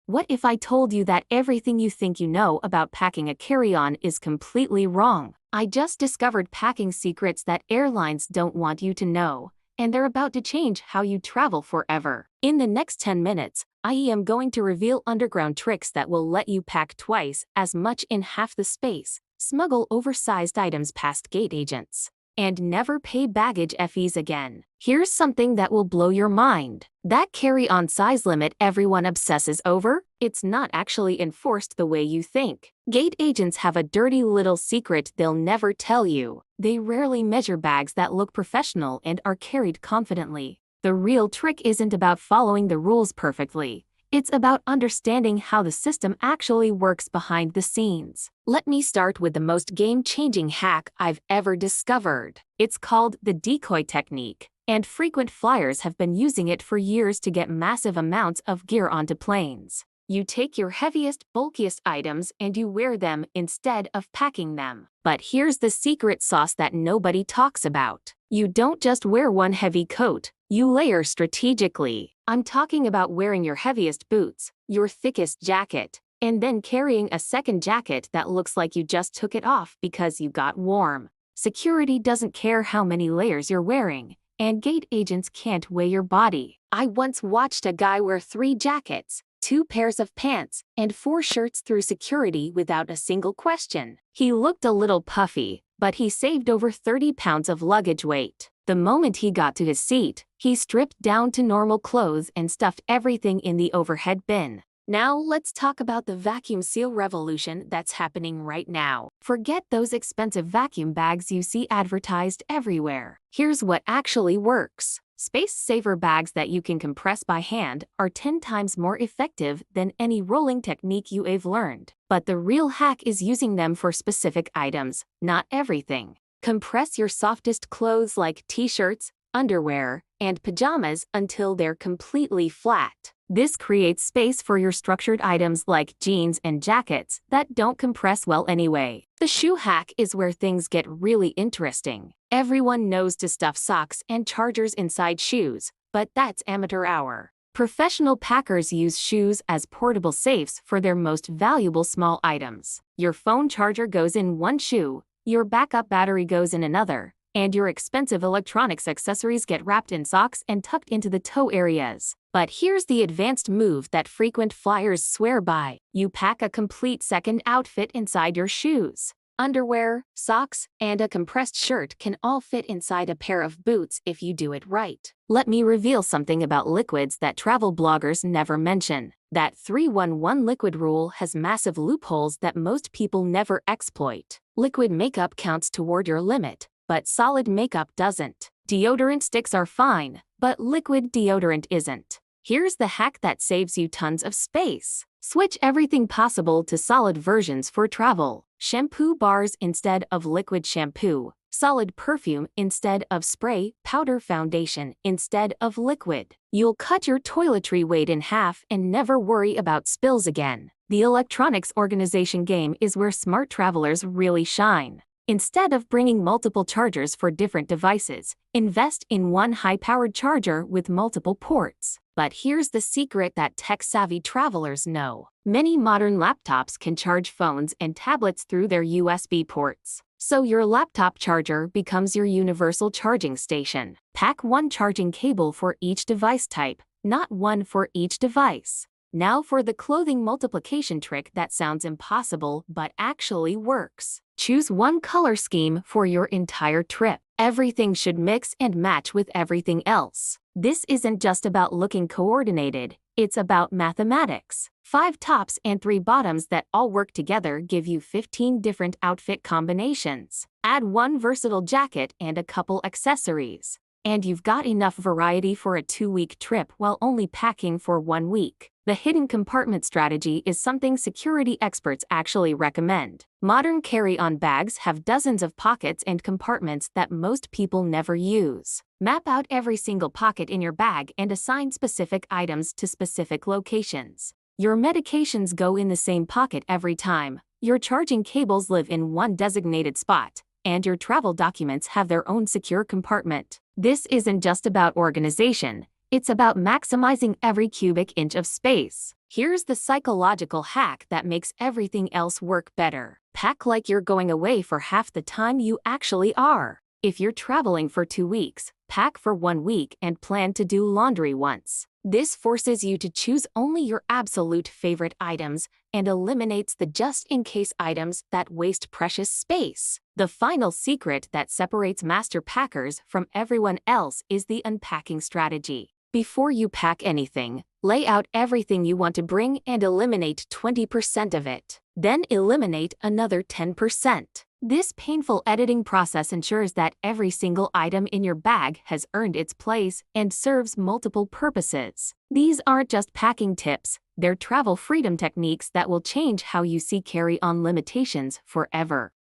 What if I told you that everything you think you know about packing a carry-on is completely wrong? I just discovered packing secrets that airlines don't want you to know, and they're about to change how you travel forever. In the next 10 minutes, I am going to reveal underground tricks that will let you pack twice as much in half the space, smuggle oversized items past gate agents, and never pay baggage fees again. Here's something that will blow your mind. That carry-on size limit everyone obsesses over? It's not actually enforced the way you think. Gate agents have a dirty little secret they'll never tell you. They rarely measure bags that look professional and are carried confidently. The real trick isn't about following the rules perfectly. It's about understanding how the system actually works behind the scenes. Let me start with the most game-changing hack I've ever discovered. It's called the decoy technique, and frequent flyers have been using it for years to get massive amounts of gear onto planes. You take your heaviest, bulkiest items and you wear them instead of packing them. But here's the secret sauce that nobody talks about. You don't just wear one heavy coat, you layer strategically. I'm talking about wearing your heaviest boots, your thickest jacket, and then carrying a second jacket that looks like you just took it off because you got warm. Security doesn't care how many layers you're wearing, and gate agents can't weigh your body. I once watched a guy wear 3 jackets, 2 pairs of pants, and 4 shirts through security without a single question. He looked a little puffy, but he saved over 30 pounds of luggage weight. The moment he got to his seat, he stripped down to normal clothes and stuffed everything in the overhead bin. Now let's talk about the vacuum seal revolution that's happening right now. Forget those expensive vacuum bags you see advertised everywhere. Here's what actually works. Space-saver bags that you can compress by hand are 10 times more effective than any rolling technique you've learned. But the real hack is using them for specific items, not everything. Compress your softest clothes like t-shirts, underwear, and pajamas until they're completely flat. This creates space for your structured items like jeans and jackets that don't compress well anyway. The shoe hack is where things get really interesting. Everyone knows to stuff socks and chargers inside shoes, but that's amateur hour. Professional packers use shoes as portable safes for their most valuable small items. Your phone charger goes in one shoe, your backup battery goes in another, and your expensive electronics accessories get wrapped in socks and tucked into the toe areas. But here's the advanced move that frequent flyers swear by. You pack a complete second outfit inside your shoes. Underwear, socks, and a compressed shirt can all fit inside a pair of boots if you do it right. Let me reveal something about liquids that travel bloggers never mention. That 3-1-1 liquid rule has massive loopholes that most people never exploit. Liquid makeup counts toward your limit, but solid makeup doesn't. Deodorant sticks are fine, but liquid deodorant isn't. Here's the hack that saves you tons of space. Switch everything possible to solid versions for travel. Shampoo bars instead of liquid shampoo. Solid perfume instead of spray. Powder foundation instead of liquid. You'll cut your toiletry weight in half and never worry about spills again. The electronics organization game is where smart travelers really shine. Instead of bringing multiple chargers for different devices, invest in one high-powered charger with multiple ports. But here's the secret that tech-savvy travelers know. Many modern laptops can charge phones and tablets through their USB ports. So your laptop charger becomes your universal charging station. Pack one charging cable for each device type, not one for each device. Now for the clothing multiplication trick that sounds impossible but actually works. Choose one color scheme for your entire trip. Everything should mix and match with everything else. This isn't just about looking coordinated, it's about mathematics. 5 tops and 3 bottoms that all work together give you 15 different outfit combinations. Add one versatile jacket and a couple accessories, and you've got enough variety for a 2-week trip while only packing for 1 week. The hidden compartment strategy is something security experts actually recommend. Modern carry-on bags have dozens of pockets and compartments that most people never use. Map out every single pocket in your bag and assign specific items to specific locations. Your medications go in the same pocket every time, your charging cables live in one designated spot, and your travel documents have their own secure compartment. This isn't just about organization. It's about maximizing every cubic inch of space. Here's the psychological hack that makes everything else work better. Pack like you're going away for half the time you actually are. If you're traveling for 2 weeks, pack for 1 week and plan to do laundry once. This forces you to choose only your absolute favorite items and eliminates the just-in-case items that waste precious space. The final secret that separates master packers from everyone else is the unpacking strategy. Before you pack anything, lay out everything you want to bring and eliminate 20% of it. Then eliminate another 10%. This painful editing process ensures that every single item in your bag has earned its place and serves multiple purposes. These aren't just packing tips, they're travel freedom techniques that will change how you see carry-on limitations forever.